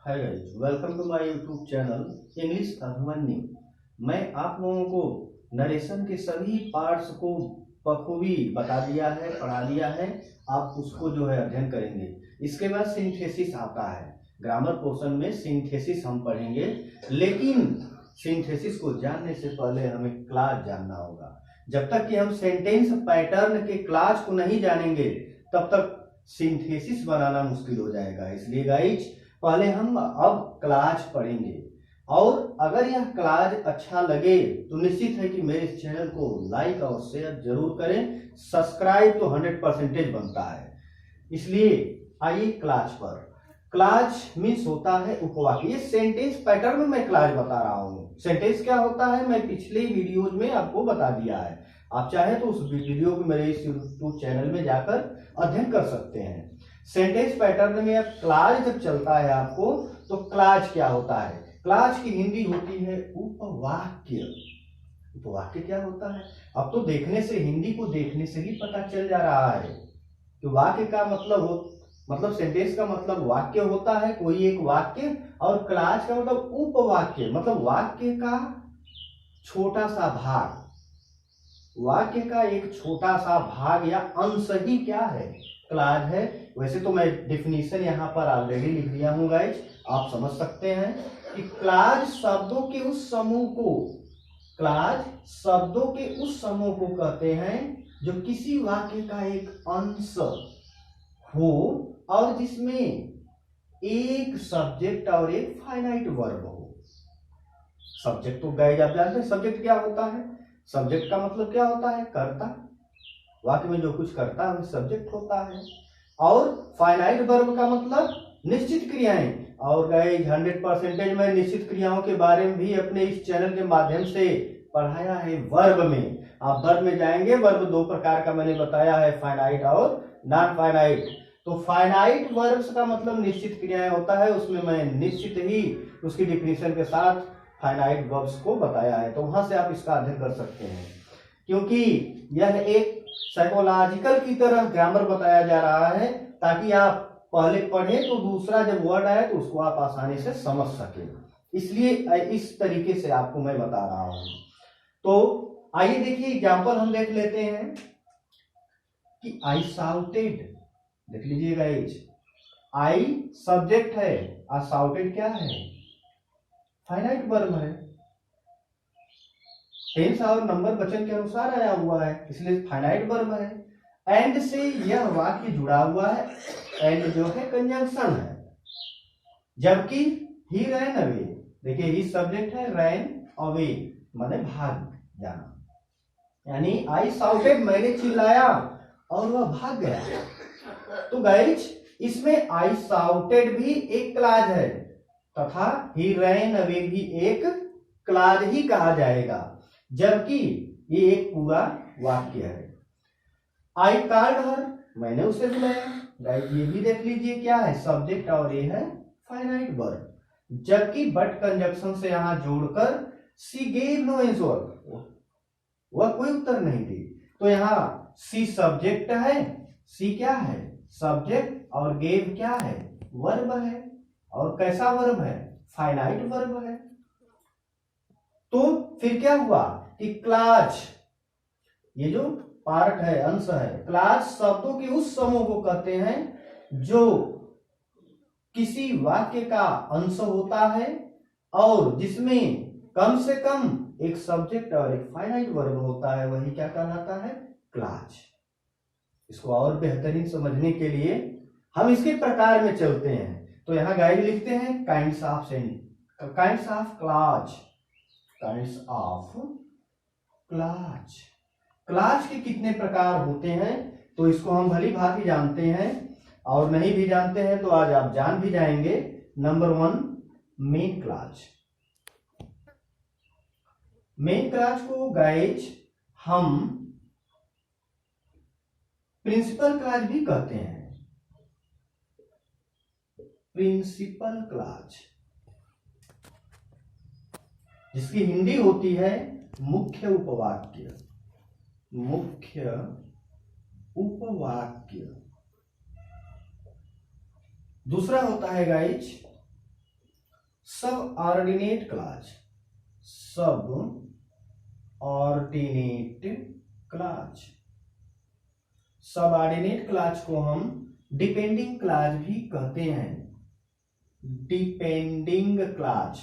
Hi guys, welcome to my YouTube channel English Abhimanyu. मैं आप लोगों को नरेशन के सभी पार्ट्स को बखूबी बता दिया है, पढ़ा दिया है। आप उसको जो है अध्ययन करेंगे। इसके बाद सिंथेसिस आता है। ग्रामर पोर्शन में सिंथेसिस हम पढ़ेंगे, लेकिन सिंथेसिस को जानने से पहले हमें क्लास जानना होगा। जब तक कि हम सेंटेंस पैटर्न के क्लास को नहीं जानेंगे तब तक सिंथेसिस बनाना मुश्किल हो जाएगा। इसलिए गाइस, पहले हम अब क्लास पढ़ेंगे, और अगर यह क्लास अच्छा लगे तो निश्चित है कि मेरे इस चैनल को लाइक और शेयर जरूर करें। सब्सक्राइब तो 100% बनता है। इसलिए आइए क्लास पर। क्लास मीन्स होता है उपवाक्य। ये सेंटेंस पैटर्न में मैं क्लास बता रहा हूँ। सेंटेंस क्या होता है मैं पिछले वीडियोज में आपको बता दिया है। आप चाहे तो उस वीडियो को मेरे इस यूट्यूब चैनल में जाकर अध्ययन कर सकते हैं। सेंटेंस पैटर्न में अब क्लास जब चलता है आपको, तो क्लास क्या होता है? क्लास की हिंदी होती है उपवाक्य। उपवाक्य क्या होता है? अब तो देखने से, हिंदी को देखने से ही पता चल जा रहा है कि वाक्य का मतलब सेंटेंस का मतलब वाक्य होता है, कोई एक वाक्य, और क्लास का मतलब उपवाक्य, मतलब वाक्य का छोटा सा भाग। वाक्य का एक छोटा सा भाग या अंश ही क्या है? क्लास है। वैसे तो मैं डिफिनीशन यहाँ पर ऑलरेडी लिख दिया हूँ गाइस, आप समझ सकते हैं कि क्लास शब्दों के उस समूह को, क्लास शब्दों के उस समूह को कहते हैं जो किसी वाक्य का एक अंश हो और जिसमें एक सब्जेक्ट और एक फाइनाइट वर्ब हो। सब्जेक्ट तो गाइस आप जानते हैं सब्जेक्ट क्या होता है। सब्जेक्ट का मतलब क्या होता है? कर्ता। वाक्य में जो कुछ करता है सब्जेक्ट होता है। और फाइनाइट वर्ब का मतलब निश्चित क्रियाएं। और गाइस 100% मैं निश्चित क्रियाओं के बारे में भी अपने इस चैनल के माध्यम से पढ़ाया है। वर्ब में आप वर्ब में जाएंगे, वर्ब दो प्रकार का मैंने बताया है, फाइनाइट और नॉन फाइनाइट। तो फाइनाइट वर्ब्स का मतलब निश्चित क्रियाएं होता है, उसमें मैं निश्चित ही उसकी डिफिनीशन के साथ फाइनाइट वर्ब्स को बताया है। तो वहां से आप इसका अध्ययन कर सकते हैं, क्योंकि यह एक साइकोलॉजिकल की तरह ग्रामर बताया जा रहा है, ताकि आप पहले पढ़े तो दूसरा जब वर्ड आए तो उसको आप आसानी से समझ सके। इसलिए इस तरीके से आपको मैं बता रहा हूं। तो आइए देखिए एग्जाम्पल हम देख लेते हैं कि आई साउटेड। देख लीजिए गाइस, आई सब्जेक्ट है और साउटेड क्या है? फाइनाइट वर्ब है। टेंस और नंबर वचन के अनुसार आया हुआ है, इसलिए फाइनाइट वर्ब है। एंड से यह वाक्य जुड़ा हुआ है। एंड जो है कंजंक्शन है। जबकि ही रैन अवे, देखिए ही सब्जेक्ट है, रैन अवे माने भाग जाना। यानी आई साउटेड, मैंने चिल्लाया और वह भाग गया। तो गाइस इसमें आई साउटेड भी एक क्लाज है तथा ही रैन अवे भी एक क्लाज ही कहा जाएगा, जबकि ये एक पूरा वाक्य है। आई कॉल्ड हर, मैंने उसे बुलाया। गाइस ये भी देख लीजिए क्या है? सब्जेक्ट और ये है फाइनाइट वर्ब। जबकि बट कंजक्शन से यहां जोड़कर सी गेव नो आंसर, वह कोई उत्तर नहीं दी। तो यहां सी सब्जेक्ट है, सी क्या है? सब्जेक्ट, और गेव क्या है? वर्ब है। और कैसा वर्ब है? फाइनाइट वर्ब है। तो फिर क्या हुआ कि क्लाज, ये जो पार्ट है, अंश है, क्लाज शब्दों के उस समूह को कहते हैं जो किसी वाक्य का अंश होता है और जिसमें कम से कम एक सब्जेक्ट और एक फाइनाइट वर्ब होता है, वही क्या कहलाता है? क्लाज। इसको और बेहतरीन समझने के लिए हम इसके प्रकार में चलते हैं। तो यहां गाइड लिखते हैं kinds of kinds of clause, kinds of clause. Clause के कितने प्रकार होते हैं तो इसको हम भली भांति जानते हैं, और नहीं भी जानते हैं तो आज आप जान भी जाएंगे। Number 1, main clause. Main clause को गाइज हम प्रिंसिपल क्लाज भी कहते हैं। प्रिंसिपल क्लाज, जिसकी हिंदी होती है मुख्य उपवाक्य। मुख्य उपवाक्य। दूसरा होता है गाइज सब ऑर्डिनेट क्लॉज, सब ऑर्डिनेट क्लॉज, सब ऑर्डिनेट क्लॉज को हम डिपेंडिंग क्लॉज भी कहते हैं, डिपेंडिंग क्लॉज,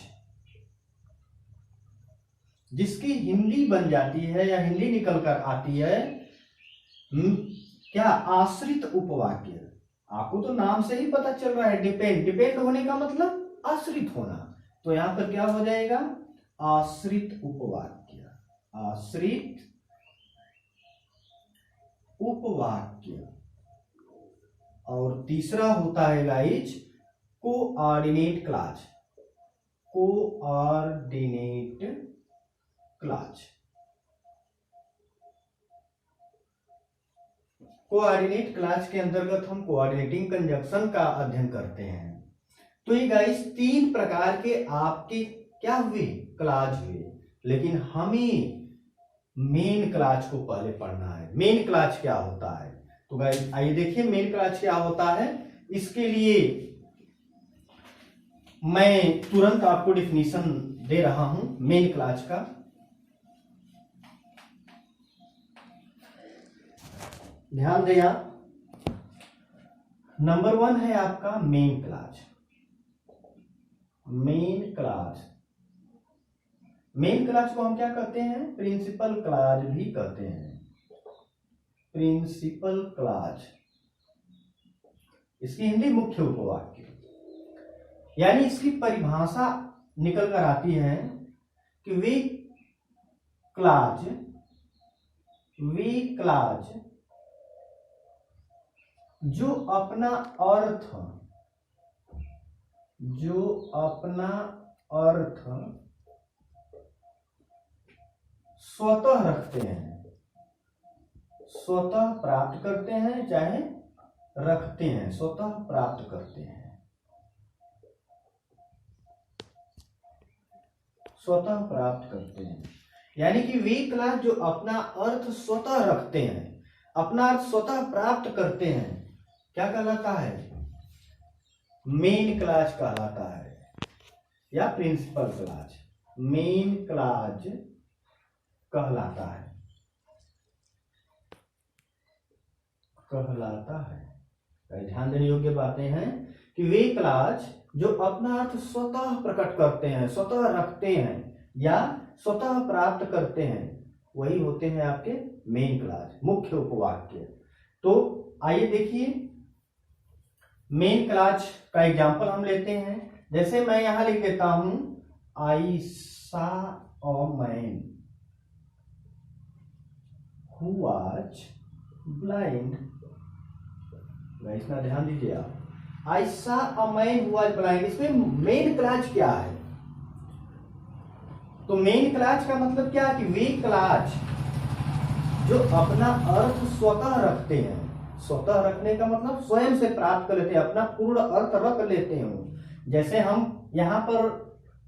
जिसकी हिंदी बन जाती है या हिंदी निकल कर आती है क्या, आश्रित उपवाक्य। आपको तो नाम से ही पता चल रहा है, डिपेंड, डिपेंड होने का मतलब आश्रित होना, तो यहां पर क्या हो जाएगा, आश्रित उपवाक्य, आश्रित उपवाक्य। और तीसरा होता है guys coordinate clause, coordinate clause. Coordinate clause के अंतर्गत हम कोऑर्डिनेटिंग कंजंक्शन का अध्ययन करते हैं। तो ये गाइस तीन प्रकार के आपके क्या हुए, क्लॉज हुए, लेकिन हमें मेन क्लॉज को पहले पढ़ना है। मेन क्लॉज क्या होता है, तो गाइस आइए देखिए मेन क्लॉज क्या होता है। इसके लिए मैं तुरंत आपको डिफिनीशन दे रहा हूं मेन क्लॉज का। ध्यान दें आप, नंबर 1 है आपका main clause. Main clause, main clause को हम क्या कहते हैं, प्रिंसिपल क्लॉज भी कहते हैं, प्रिंसिपल क्लॉज। इसकी हिंदी मुख्य उपवाक्य, यानी इसकी परिभाषा निकल कर आती है कि वे क्लॉज जो अपना अर्थ स्वतः रखते हैं, स्वतः प्राप्त करते हैं, चाहे रखते हैं, स्वतः प्राप्त करते हैं, स्वतः प्राप्त करते हैं। यानी कि वे क्लॉज जो अपना अर्थ स्वतः रखते हैं, अपना अर्थ स्वतः प्राप्त करते हैं, क्या कहलाता है, मेन क्लॉज कहलाता है, या प्रिंसिपल क्लॉज, मेन क्लॉज कहलाता है, कहलाता है। ध्यान देने योग्य बातें हैं कि वे क्लॉज जो अपना अर्थ स्वतः प्रकट करते हैं, स्वतः रखते हैं या स्वतः प्राप्त करते हैं, वही होते हैं आपके मेन क्लॉज, मुख्य उपवाक्य। तो आइए देखिए मेन क्लॉज का एग्जांपल हम लेते हैं। जैसे मैं यहां लिख देता हूं आई सा a man who was blind. इतना ध्यान दीजिए आप, आई सा a man who was blind, इसमें मेन क्लॉज क्या है, तो मेन क्लॉज का मतलब क्या है कि वे क्लॉज जो अपना अर्थ स्वतः रखते हैं, स्वतः रखने का मतलब स्वयं से प्राप्त कर लेते हैं, अपना पूर्ण अर्थ रख लेते हैं। जैसे हम यहां पर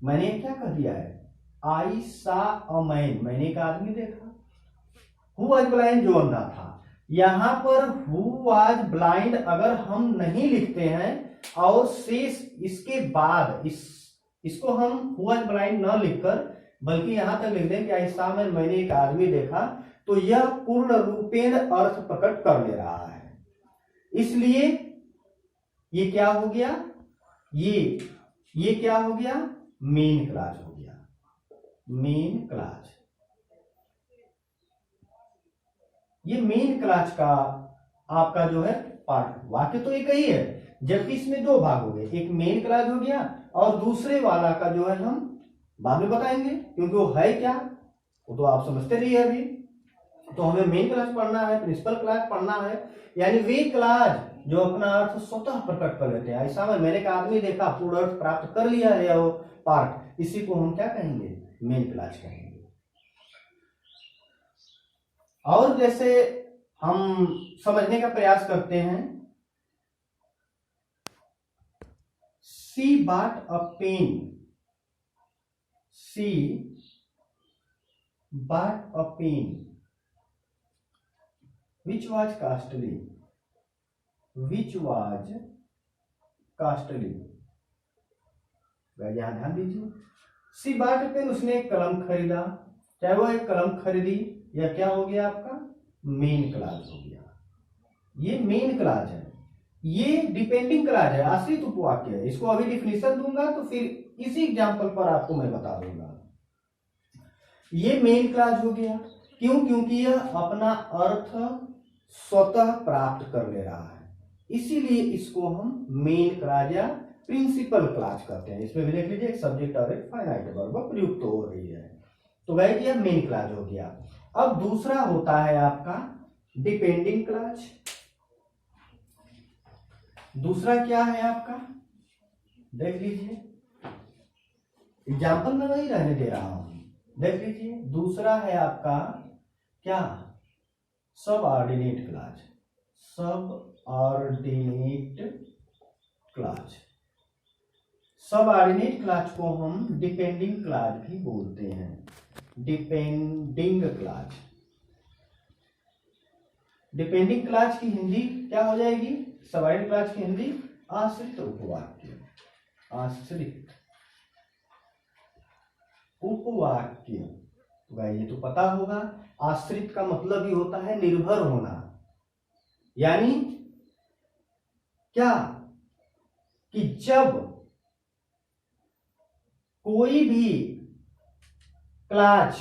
मैंने क्या कह दिया है, आई सा अ मैन, मैंने एक आदमी देखा, हु वाज ब्लाइंड जो अंधा था। यहां पर हु वाज ब्लाइंड अगर हम नहीं लिखते हैं और शेष इसके बाद इसको हम हु वाज ब्लाइंड न लिखकर बल्कि यहां तक लिख दें कि ऐसा में मैंने एक आदमी देखा, तो यह पूर्ण रूपेण अर्थ प्रकट कर ले रहा है। इसलिए ये क्या हो गया, ये क्या हो गया, मेन क्लॉज हो गया, मेन क्लॉज। ये मेन क्लॉज का आपका जो है पार्ट, वाक्य तो एक ही है, जबकि इसमें दो भाग हो गए, एक मेन क्लॉज हो गया और दूसरे वाला का जो है हम बाद में बताएंगे, क्योंकि वो है क्या वो तो आप समझते रहिए अभी। तो हमें मेन क्लॉज पढ़ना है, प्रिंसिपल क्लॉज पढ़ना है, यानी वे क्लॉज जो अपना अर्थ स्वतः प्रकट कर लेते हैं। ऐसा में मैंने एक आदमी देखा, पूर्ण अर्थ प्राप्त कर लिया है वो पार्ट, इसी को हम क्या कहेंगे, मेन क्लॉज कहेंगे। और जैसे हम समझने का प्रयास करते हैं, she bought a pen, she bought a pen which was costly, which was costly। यहाँ ध्यान दीजिए, सी बॉट ए पेन, उसने एक कलम खरीदा, चाहे वो एक कलम खरीदी, यह क्या हो गया आपका मेन क्लॉज हो गया। ये मेन क्लॉज है, ये डिपेंडिंग क्लॉज है, आश्रित उपवाक्य है। इसको अभी डिफिनीशन दूंगा तो फिर इसी एग्जांपल पर आपको मैं बता दूंगा। ये मेन क्लॉज हो गया, क्यों? क्योंकि यह अपना अर्थ स्वतः प्राप्त कर ले रहा है, इसीलिए इसको हम मेन क्लॉज या प्रिंसिपल क्लॉज कहते हैं। इसमें भी देख लीजिए, एक सब्जेक्ट और एक फाइनाइट वर्ब प्रयुक्त हो रही है। तो गाइस यह मेन क्लॉज हो गया। अब दूसरा होता है आपका डिपेंडिंग क्लॉज। दूसरा क्या है आपका, देख लीजिए, एग्जाम्पल में वही रहने दे रहा हूं, देख लीजिए। दूसरा है आपका क्या, subordinate clause. Subordinate clause, subordinate clause को हम डिपेंडिंग क्लॉज भी बोलते हैं। डिपेंडिंग क्लॉज, डिपेंडिंग क्लॉज की हिंदी क्या हो जाएगी, सबऑर्डिनेट क्लॉज की हिंदी आश्रित उपवाक्य। आश्रित उपवाक्य, भाई ये तो पता होगा, आश्रित का मतलब ही होता है निर्भर होना। यानी क्या कि जब कोई भी क्लॉज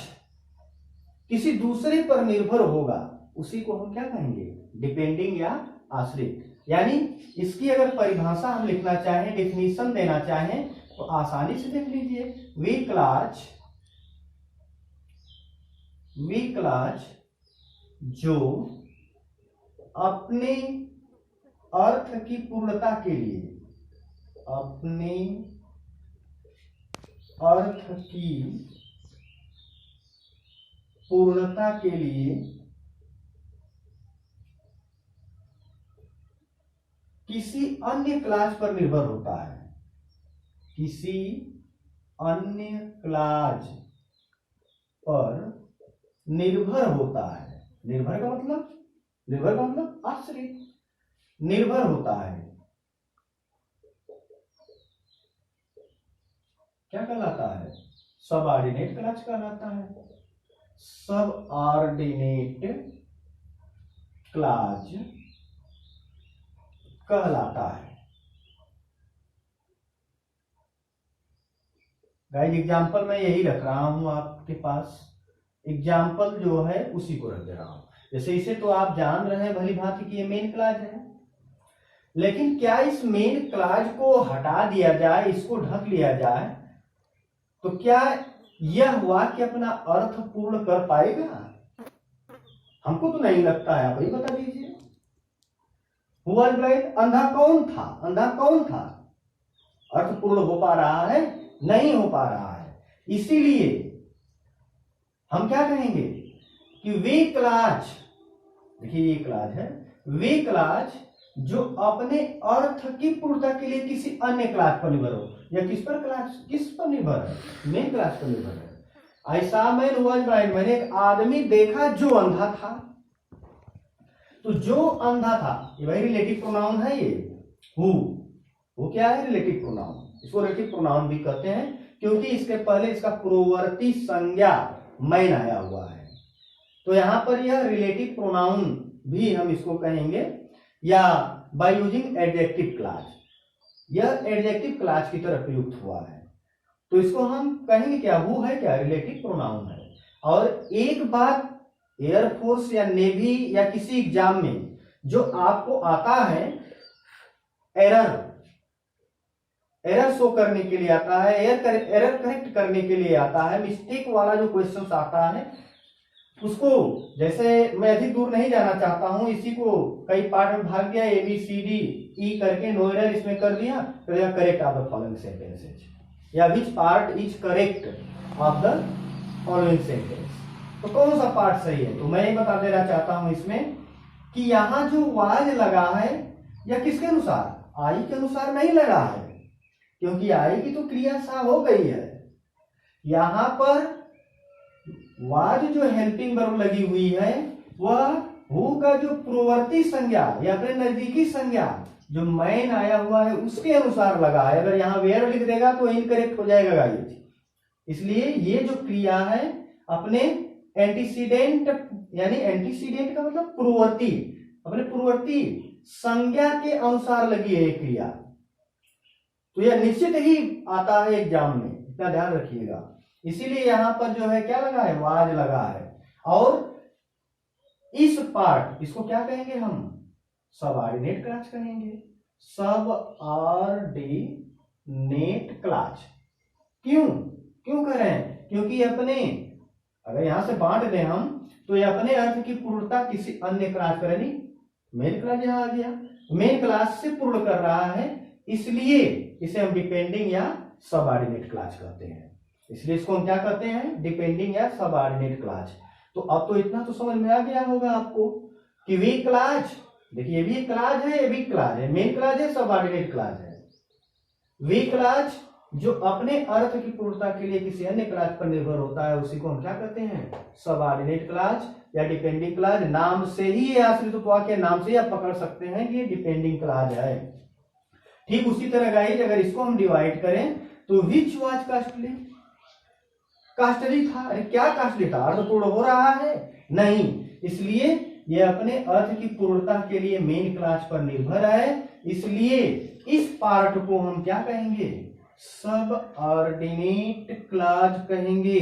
किसी दूसरे पर निर्भर होगा, उसी को हम क्या कहेंगे, डिपेंडिंग या आश्रित। यानी इसकी अगर परिभाषा हम लिखना चाहें, डिफिनीशन देना चाहें, तो आसानी से देख लीजिए, वे क्लॉज जो अपने अर्थ की पूर्णता के लिए, अपने अर्थ की पूर्णता के लिए किसी अन्य क्लॉज पर निर्भर होता है, किसी अन्य क्लॉज पर निर्भर होता है। निर्भर का मतलब आश्रित, निर्भर होता है, क्या कहलाता है, सबऑर्डिनेट क्लॉज कहलाता है। सबऑर्डिनेट क्लॉज कहलाता है। गाइस एग्जाम्पल मैं यही रख रहा हूं आपके पास, एग्जाम्पल जो है उसी को रख दे रहा हूं। जैसे इसे तो आप जान रहे हैं भली भांति कि ये मेन क्लॉज है, लेकिन क्या इस मेन क्लॉज को हटा दिया जाए, इसको ढक लिया जाए, तो क्या यह वाक्य अपना अर्थ पूर्ण कर पाएगा? हमको तो नहीं लगता है, आप ही बता दीजिए। Who was blind? अंधा कौन था? अंधा कौन था? अर्थ पूर्ण हो पा रहा है? नहीं हो पा रहा है। इसीलिए हम क्या कहेंगे कि वे क्लॉज, देखिए ये क्लॉज है, वे क्लॉज जो अपने अर्थ की पूर्णता के लिए किसी अन्य क्लॉज पर निर्भर हो, या किस पर निर्भर है, मेन क्लॉज पर निर्भर है। ऐसा मैन वाज ब्लाइंड, मैंने एक आदमी देखा जो अंधा था। तो जो अंधा था, ये वही रिलेटिव प्रोनाउन है, ये वो क्या है, रिलेटिव प्रोनाउन। इसको रिलेटिव प्रोनाउन भी कहते हैं क्योंकि इसके पहले इसका पूर्ववर्ती संज्ञा मैन आया हुआ है। तो यहां पर यह रिलेटिव प्रोनाउन भी हम इसको कहेंगे, या बाय यूजिंग एडजेक्टिव क्लॉज, यह एडजेक्टिव क्लॉज की तरह प्रयुक्त हुआ है। तो इसको हम कहेंगे क्या, वो है क्या, रिलेटिव प्रोनाउन है। और एक बात, एयरफोर्स या नेवी या किसी एग्जाम में जो आपको आता है, एरर शो करने के लिए आता है, एरर करेक्ट करने के लिए आता है, मिस्टेक वाला जो क्वेश्चन आता है, उसको, जैसे मैं अधिक दूर नहीं जाना चाहता हूं, इसी को कई पार्ट में भाग दिया, ABCD करके नो एरर इसमें कर दिया, तो यह correct of the following sentences, या which part is correct of the following sentence. तो कौन सा पार्ट सही है? तो मैं ये बता देना चाहता हूं इसमें कि यहां जो वाज लगा है, या किसके अनुसार, आई के अनुसार नहीं लगा है, क्योंकि आई की तो क्रिया सा हो गई है। यहां पर वाज जो हेल्पिंग वर्ब लगी हुई है, वह हु का जो पूर्ववर्ती संज्ञा या अपने नजदीकी संज्ञा जो मैन आया हुआ है उसके अनुसार लगा है। अगर यहाँ वेयर लिख देगा तो इनकरेक्ट हो जाएगा गाइस। इसलिए ये जो क्रिया है अपने एंटीसीडेंट, यानी एंटीसीडेंट का मतलब पूर्ववर्ती, अपने पूर्ववर्ती संज्ञा के अनुसार लगी है ये क्रिया। तो यह निश्चित ही आता है एग्जाम में, इतना ध्यान रखिएगा। इसीलिए यहां पर जो है क्या लगा है, वाज लगा है। और इस पार्ट, इसको क्या कहेंगे हम, सबऑर्डिनेट क्लॉज कहेंगे। सबऑर्डिनेट क्लॉज क्यों क्यों कह रहे हैं, क्योंकि अपने, अगर यहां से बांट दें हम तो ये अपने अर्थ की पूर्णता किसी अन्य क्लॉज पर, यानी मेन क्लॉज यहां आ गया, मेन क्लॉज से पूर्ण कर रहा है, इसलिए इसे हम डिपेंडिंग या सबऑर्डिनेट क्लॉज कहते हैं। इसलिए इसको हम क्या कहते हैं, डिपेंडिंग या सबऑर्डिनेट क्लॉज। तो अब तो इतना तो समझ में आ गया होगा आपको कि वी क्लॉज, देखिए ये भी क्लॉज है, ये भी क्लॉज है, मेन क्लॉज है, सबऑर्डिनेट क्लॉज है। वी क्लॉज जो अपने अर्थ की पूर्णता के लिए किसी अन्य क्लॉज पर निर्भर होता है उसी को हम क्या कहते हैं, सबऑर्डिनेट क्लॉज या डिपेंडिंग क्लॉज। नाम से ही आश्रित के नाम से ही आप पकड़ सकते हैं कि ये डिपेंडिंग क्लॉज है। ठीक उसी तरह गाइस अगर इसको हम डिवाइड करें तो विच वाज कास्टली, कास्टली था, अरे क्या कास्टली था, अर्थपूर्ण हो रहा है नहीं, इसलिए ये अपने अर्थ की पूर्णता के लिए मेन क्लॉज पर निर्भर है, इसलिए इस पार्ट को हम क्या कहेंगे, सबऑर्डिनेट क्लॉज कहेंगे,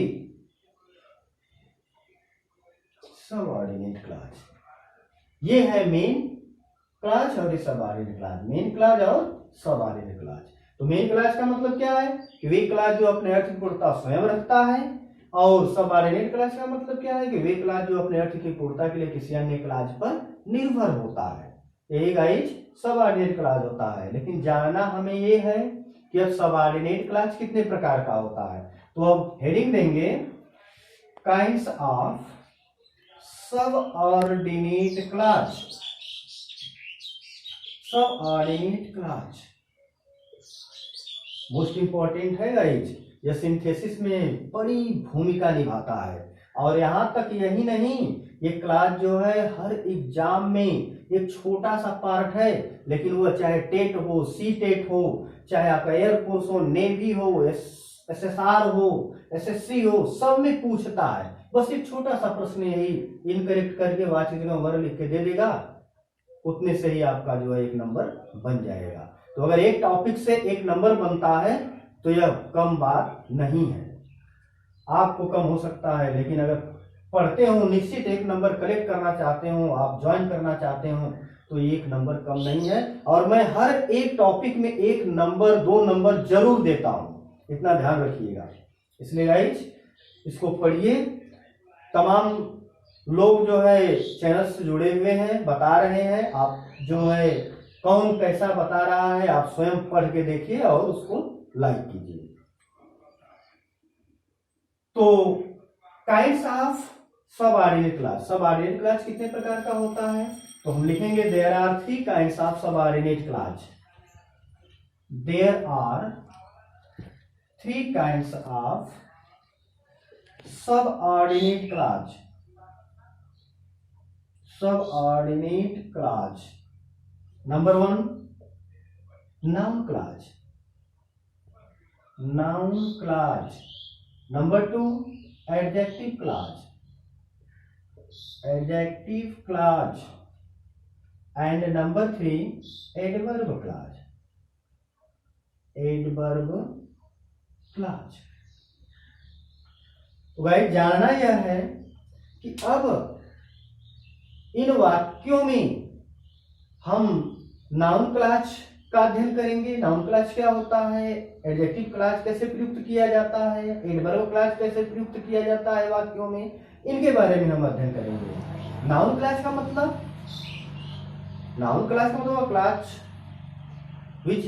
सबऑर्डिनेट क्लॉज। ये है मेन क्लॉज और सबऑर्डिनेट क्लॉज, मेन क्लॉज और सबऑर्डिनेट क्लॉज। तो मेन क्लॉज का मतलब क्या है कि वे क्लॉज जो अपने अर्थ की पूर्णता स्वयं रखता है, और सबऑर्डिनेट क्लॉज का मतलब क्या है कि वे क्लॉज जो अपने अर्थ की पूर्णता के लिए किसी अन्य क्लॉज पर निर्भर होता है। यही गाइस सबऑर्डिनेट क्लॉज होता है। लेकिन जानना हमें ये है कि अब सबऑर्डिनेट क्लॉज कितने प्रकार का होता है। तो अब हेडिंग देंगे kinds of subordinate clause, subordinate clause most important है गाइस, यह सिंथेसिस में बड़ी भूमिका निभाता है। और यहां तक यही नहीं, ये क्लॉज जो है हर एग्जाम में एक छोटा सा पार्ट है, लेकिन वह चाहे टेट हो, सी टेट हो, चाहे आपका एयरफोर्स हो, नेवी हो, SSR हो, SSC हो, सब में पूछता है। बस एक छोटा सा प्रश्न यही इनकरेक्ट करके वाचिक में वर्ड लिख के दे देगा, उतने से ही आपका जो है एक नंबर बन जाएगा। तो अगर एक टॉपिक से एक नंबर बनता है तो यह कम बात नहीं है, आपको कम हो सकता है, लेकिन अगर पढ़ते हो, निश्चित एक नंबर कलेक्ट करना चाहते हो, आप ज्वाइन करना चाहते हो, तो एक नंबर कम नहीं है। और मैं हर एक टॉपिक में एक नंबर, 2 नंबर जरूर देता हूं, इतना ध्यान रखिएगा। इसलिए गाइस इसको पढ़िए। तमाम लोग जो है चैनल से जुड़े हुए हैं, बता रहे हैं, आप जो है कौन कैसा बता रहा है आप स्वयं पढ़ के देखिए और उसको लाइक कीजिए। तो kinds of subordinate clause, subordinate clause कितने प्रकार का होता है, तो हम लिखेंगे there are 3 kinds of subordinate clause, there are 3 kinds of subordinate clause, subordinate clause. Number 1 noun clause, noun clause. Number 2 adjective clause, adjective clause. And number 3 adverb clause, adverb clause. तो भाई जानना यह है कि अब इन वाक्यों में हम नाउन क्लॉज का अध्ययन करेंगे। नाउन क्लॉज क्या होता है, एडजेक्टिव क्लॉज कैसे प्रयुक्त किया जाता है, एडवर्ब क्लॉज कैसे प्रयुक्त किया जाता है वाक्यों में, इनके बारे में हम अध्ययन करेंगे। नाउन क्लॉज का मतलब, नाउन क्लॉज का मतलब clause which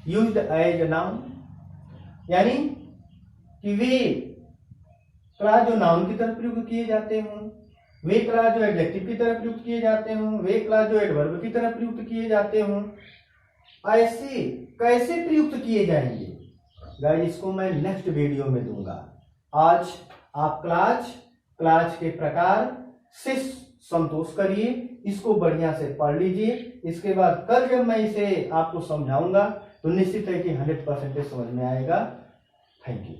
used as a noun, यानी कि वे क्लॉज जो नाउन की तरफ प्रयुक्त किए जाते हों, वे क्लॉज जो एडजेक्टिव की तरफ प्रयुक्त किए जाते हों, वे क्लॉज जो एडवर्ब की तरफ प्रयुक्त किए जाते हों, ऐसे कैसे प्रयुक्त किए जाएंगे गाइस, इसको मैं नेक्स्ट वीडियो में दूंगा। आज आप क्लॉज के प्रकार से संतोष करिए, इसको बढ़िया से पढ़ लीजिए, इसके बाद कल जब मैं इसे आपको समझाऊंगा तो निश्चित है कि 100% समझ में आएगा। Thank you.